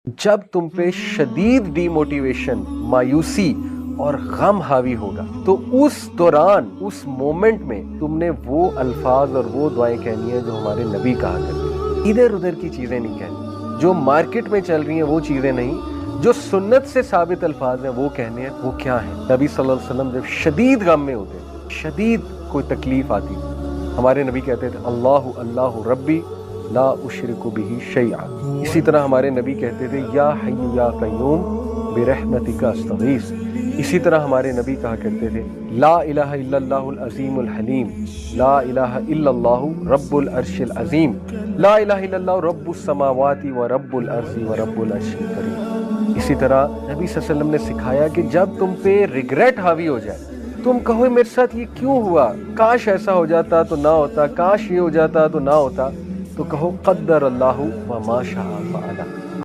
जब तुम पे शदीद डीमोटिवेशन, मायूसी और गम हावी होगा तो उस दौरान, उस मोमेंट में तुमने वो अल्फाज और वो दुआएं कहनी है जो हमारे नबी कहा करते हैं। इधर उधर की चीजें नहीं कहनी, जो मार्केट में चल रही हैं वो चीजें नहीं, जो सुन्नत से साबित अल्फाज हैं वो कहने हैं। वो क्या है? नबी सल्लल्लाहु अलैहि वसल्लम जब शदीद गम में होते, शदीद कोई तकलीफ आती, हमारे नबी कहते थे अल्लाहु अल्लाहु रब्बी ला उशरिकु बिही शैआ। इसी तरह हमारे नबी कहते थे या हय्यु या क़य्यूम बिरहमतिका अस्तगीस। इसी तरह हमारे नबी कहा करते थे ला इलाहा इल्लल्लाहुल अज़ीमुल हलीम, ला इलाहा इल्लल्लाहु रब्बुल अर्शिल अज़ीम, ला इलाहा इल्लल्लाहु रब्बुस समावाति व रब्बुल अर्ज़ि व रब्बुल अर्शिल करीम। इसी तरह नबी सल्लल्लाहु अलैहि वसल्लम ने सिखाया कि जब तुम पे रिग्रेट हावी हो जाए, तुम कहो मेरे साथ ये क्यों हुआ, काश ऐसा हो जाता तो ना होता, काश ये हो जाता तो ना होता, तो कहो क़द्दर अल्लाहु व मा शाअ फ़अल।